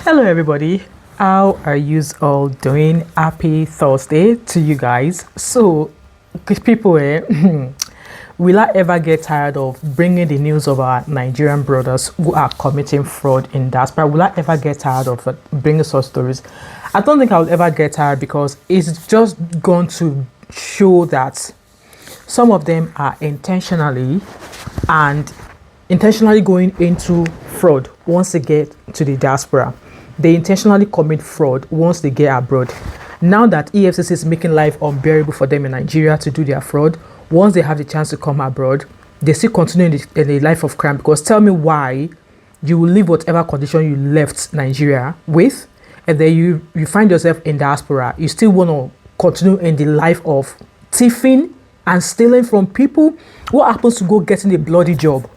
Hello everybody, how are you all doing? Happy Thursday to you guys. So good people, will I ever get tired of bringing the news of our Nigerian brothers who are committing fraud in diaspora? Will I ever get tired of bringing such stories? I don't think I'll ever get tired, because it's just going to show that some of them are intentionally going into fraud once they get to the diaspora. They intentionally commit fraud once they get abroad. Now that EFCC is making life unbearable for them in Nigeria to do their fraud, once they have the chance to come abroad, they still continue in the life of crime. Because tell me why you will leave whatever condition you left Nigeria with, and then you find yourself in diaspora, you still want to continue in the life of thieving and stealing from people. What happens to go getting a bloody job?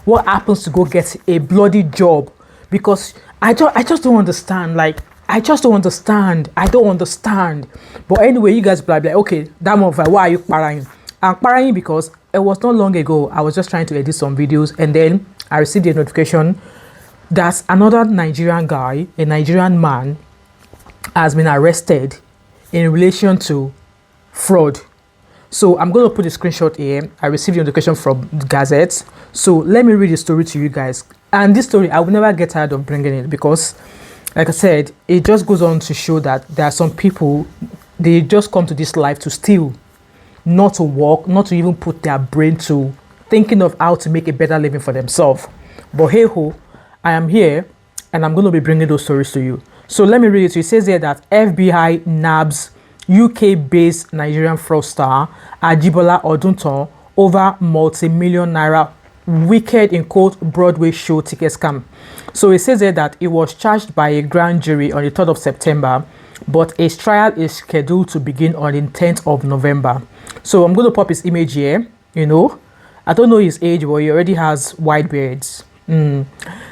What happens to go get a bloody job? Because I just don't understand. I don't understand. But anyway, you guys be like, okay, that one, why are you parrying? I'm parrying because it was not long ago. I was just trying to edit some videos, and then I received a notification that another Nigerian guy, a Nigerian man, has been arrested in relation to fraud. So I'm going to put a screenshot here. I received the notification from the Gazette. So let me read the story to you guys. And this story, I will never get tired of bringing it, because, like I said, it just goes on to show that there are some people, they just come to this life to steal, not to work, not to even put their brain to thinking of how to make a better living for themselves. But hey ho, I am here, and I'm going to be bringing those stories to you. So let me read it to you. It says here that FBI nabs UK-based Nigerian fraudster Ajibola Oduntan over multi-million naira wicked in quote Broadway show ticket scam. So it says here that it was charged by a grand jury on the 3rd of September, but his trial is scheduled to begin on the 10th of November. So I'm going to pop his image here. I don't know his age, but he already has white beards.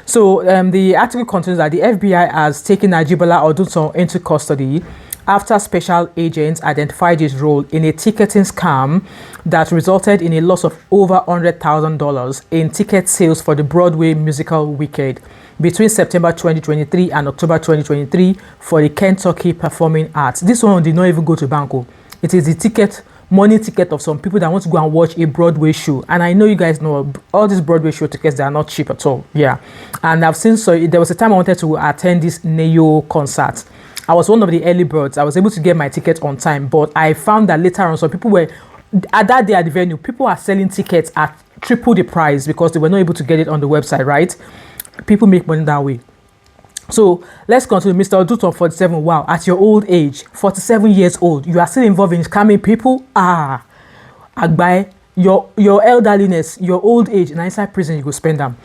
So the article continues that the FBI has taken Ajibola Oduntan into custody after special agents identified his role in a ticketing scam that resulted in a loss of over $100,000 in ticket sales for the Broadway musical Wicked between September 2023 and October 2023 for the Kentucky Performing Arts. This one did not even go to Banco. It is the money ticket of some people that want to go and watch a Broadway show. And I know you guys know all these Broadway show tickets, they are not cheap at all. Yeah. And I've seen, so there was a time I wanted to attend this Neo concert. I was one of the early birds. I was able to get my ticket on time, but I found that later on, some people were, at that day at the venue, people are selling tickets at triple the price because they were not able to get it on the website, right? People make money that way. So let's continue. Mr. Oduntan, 47. Wow, at your old age, 47 years old, you are still involved in scamming people? Agbai, your elderliness, your old age, and inside prison, you go spend them.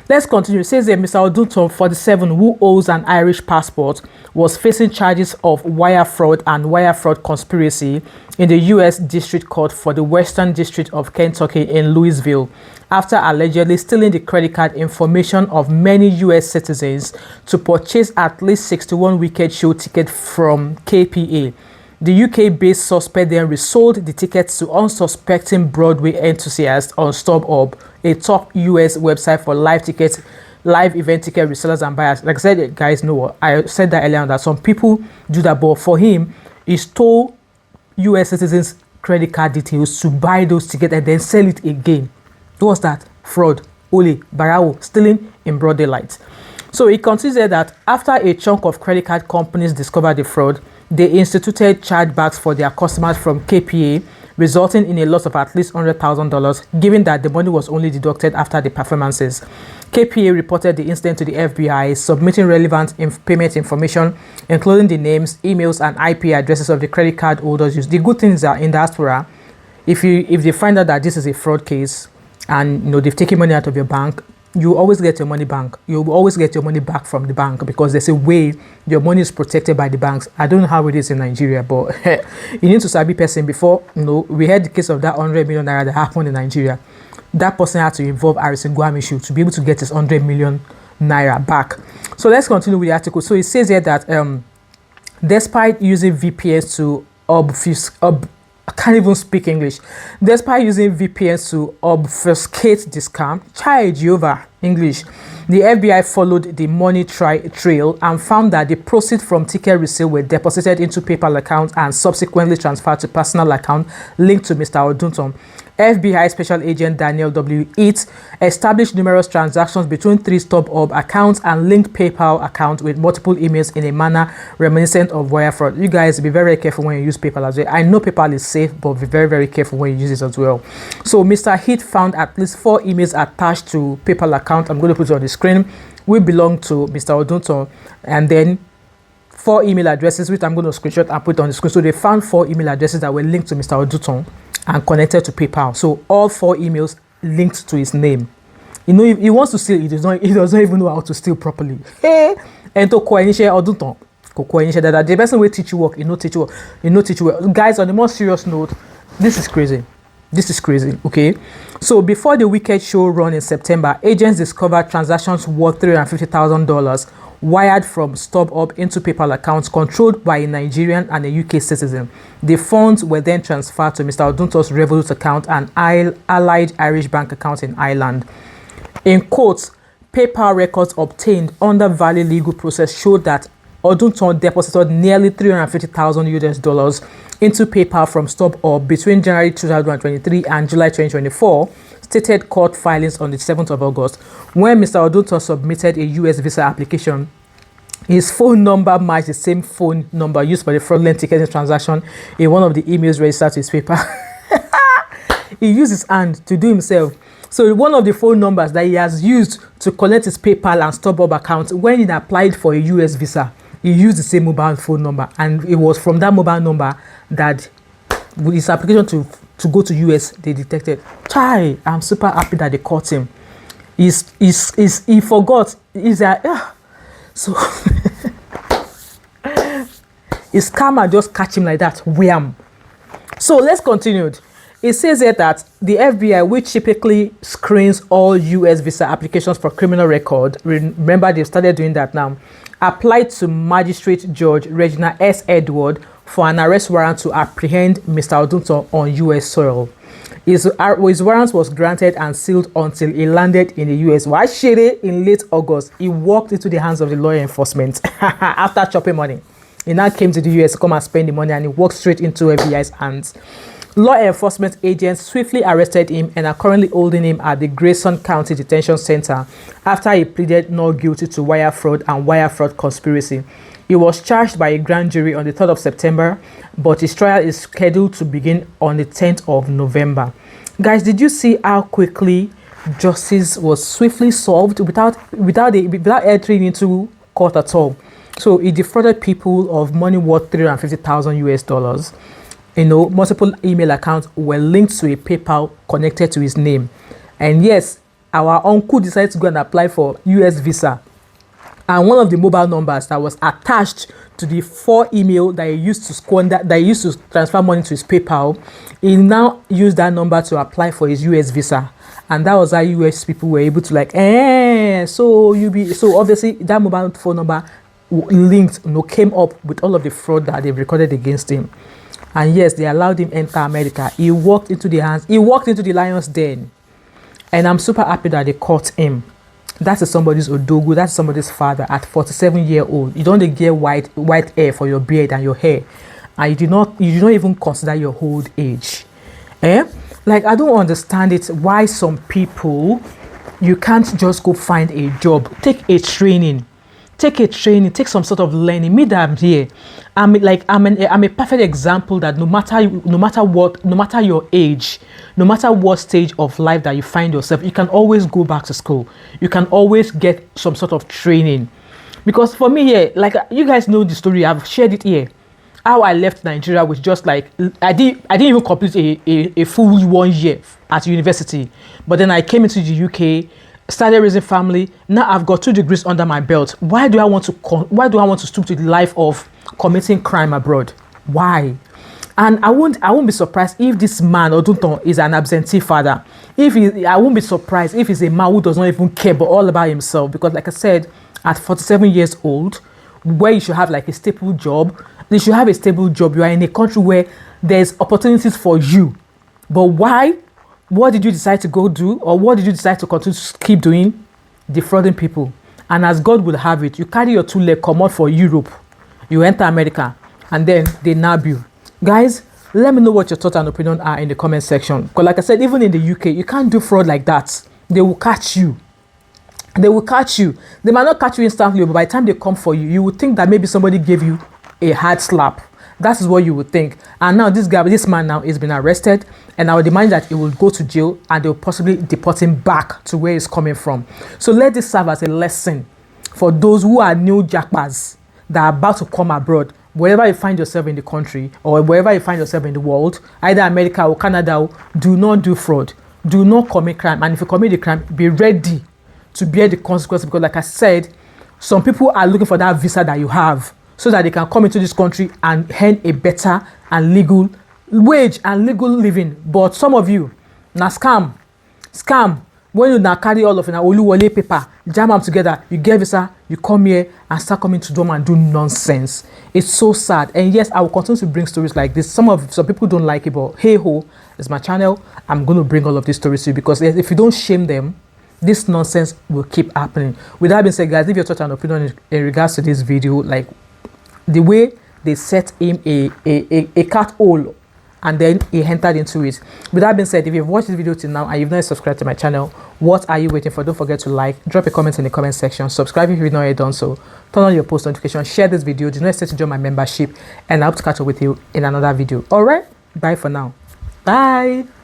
Let's continue. It says that Mr. Oduntan, 47, who owns an Irish passport, was facing charges of wire fraud and wire fraud conspiracy in the U.S. District Court for the Western District of Kentucky in Louisville, after allegedly stealing the credit card information of many U.S. citizens to purchase at least 61 Wicked show tickets from KPA. The UK-based suspect then resold the tickets to unsuspecting Broadway enthusiasts on StubHub, a top US website for live event ticket resellers and buyers. Like I said, guys know, I said that earlier on, that some people do that, but for him, he stole US citizens' credit card details to buy those tickets and then sell it again. What was that? Fraud, Ole, Barao, stealing in broad daylight. So it considers that after a chunk of credit card companies discovered the fraud, they instituted chargebacks for their customers from KPA, resulting in a loss of at least $100,000, given that the money was only deducted after the performances. KPA reported the incident to the FBI, submitting relevant payment information, including the names, emails, and IP addresses of the credit card holders used. The good things are in diaspora, if they find out that this is a fraud case and they've taken money out of your bank, you always get your money back. You always get your money back from the bank, because there's a way your money is protected by the banks. I don't know how it is in Nigeria, but you need to sabi person before. We had the case of that 100 million naira that happened in Nigeria. That person had to involve Harrison Guamishu to be able to get his 100 million naira back. So let's continue with the article. So it says here that despite using VPNs to I can't even speak English. Despite using VPNs to obfuscate the scam, Child Jehovah, English. The FBI followed the money trail and found that the proceeds from ticket resale were deposited into PayPal accounts and subsequently transferred to personal account linked to Mr. Oduntan. FBI Special Agent Daniel W. Eads established numerous transactions between 3 StubHub accounts and linked PayPal accounts with multiple emails in a manner reminiscent of wire fraud. You guys be very careful when you use PayPal as well. I know PayPal is safe, but be very, very careful when you use it as well. So Mr. Heath found at least 4 emails attached to PayPal account. I'm going to put it on the screen. We belong to Mr. Oduntan, and then 4 email addresses, which I'm going to screenshot and put on the screen. So they found 4 email addresses that were linked to Mr. Oduntan and connected to PayPal. So all 4 emails linked to his name. You know, if he wants to steal, he doesn't even know how to steal properly. Hey, and to Oduntan, that the person will teach you work, teach you work. Guys, on a more serious note, this is crazy. This is crazy, okay? So before the Wicked show run in September, agents discovered transactions worth $350,000 wired from StubHub into PayPal accounts controlled by a Nigerian and a UK citizen. The funds were then transferred to Mr. Oduntan's Revolut account and allied Irish bank account in Ireland. In quotes, PayPal records obtained under Valley legal process showed that Oduntan deposited nearly $350,000 into PayPal from StubHub between January 2023 and July 2024, stated court filings on the 7th of August. When Mr. Oduntan submitted a US visa application, his phone number matched the same phone number used for the fraudulent ticketing transaction in one of the emails registered to his PayPal. He used his hand to do himself. So one of the phone numbers that he has used to collect his PayPal and StubHub account, when he applied for a US visa, he used the same mobile phone number, and it was from that mobile number that with his application to go to US they detected. Chai, I'm super happy that they caught him. He forgot. So his karma just catch him like that. Wham. So let's continue. It says here that the FBI, which typically screens all US visa applications for criminal record, remember they've started doing that now, applied to Magistrate Judge Regina S. Edward for an arrest warrant to apprehend Mr. Oduntan on US soil. His warrant was granted and sealed until he landed in the US. Why shady? In late August, he walked into the hands of the law enforcement after chopping money. He now came to the US to come and spend the money, and he walked straight into FBI's hands. Law enforcement agents swiftly arrested him and are currently holding him at the Grayson County Detention Center after he pleaded not guilty to wire fraud and wire fraud conspiracy. He was charged by a grand jury on the 3rd of September, but his trial is scheduled to begin on the 10th of November. Guys, did you see how quickly justice was swiftly solved without entering into court at all? So he defrauded people of money worth $350,000 US. Multiple email accounts were linked to a PayPal connected to his name. And yes, our uncle decided to go and apply for US visa. And one of the mobile numbers that was attached to the 4 email that he used to transfer money to his PayPal, he now used that number to apply for his US visa. And that was how US people were able to so obviously that mobile phone number linked, came up with all of the fraud that they've recorded against him. And yes, they allowed him enter America. He walked into the lion's den. And I'm super happy that they caught him. That's somebody's odogu. That's somebody's father at 47-year-old. You don't get white hair for your beard and your hair. And you do not even consider your old age. Like, I don't understand it. Why some people, you can't just go find a job. Take a training, take some sort of learning. Me that I'm here, I'm a perfect example that no matter your age, no matter what stage of life that you find yourself, you can always go back to school. You can always get some sort of training. Because for me here, like, you guys know the story, I've shared it here. How I left Nigeria with just like, I didn't even complete a full 1 year at university. But then I came into the UK, started raising family. Now I've got 2 degrees under my belt. Why do I want to stoop to the life of committing crime abroad? Why? And I won't be surprised if this man Oduntan is an absentee father. I won't be surprised if he's a man who does not even care but all about himself. Because like I said, at 47 years old, where you should have like a stable job, you should have a stable job. You are in a country where there's opportunities for you. But why? What did you decide to go do? Or what did you decide to continue to keep doing? defrauding people. And as God will have it, you carry your 2 leg, come out for Europe, you enter America, and then they nab you. Guys, let me know what your thoughts and opinions are in the comment section. Because like I said, even in the UK, you can't do fraud like that. They will catch you. They will catch you. They might not catch you instantly, but by the time they come for you, you would think that maybe somebody gave you a hard slap. That is what you would think. And now this man now is been arrested, and I would demand that he will go to jail, and they will possibly deport him back to where he's coming from. So let this serve as a lesson for those who are new jackpads that are about to come abroad. Wherever you find yourself in the country, or wherever you find yourself in the world, either America or Canada, do not do fraud. Do not commit crime. And if you commit the crime, be ready to bear the consequences. Because like I said, some people are looking for that visa that you have, so that they can come into this country and earn a better and legal wage and legal living. But some of you, now scam. When you now carry all of it, now Oluwole paper, jam them together, you get visa, you come here and start coming to them and do nonsense. It's so sad. And yes, I will continue to bring stories like this. Some people don't like it, but hey ho, it's my channel. I'm going to bring all of these stories to you, because if you don't shame them, this nonsense will keep happening. With that being said, guys, leave your thoughts and opinion in regards to this video. Like the way they set him a cat hole, and then he entered into it. With that being said, if you've watched this video till now and you've not subscribed to my channel, what are you waiting for? Don't forget to like, drop a comment in the comment section, subscribe if you've not yet done so, turn on your post notifications, share this video, do not hesitate to join my membership, and I hope to catch up with you in another video. All right, bye for now. Bye.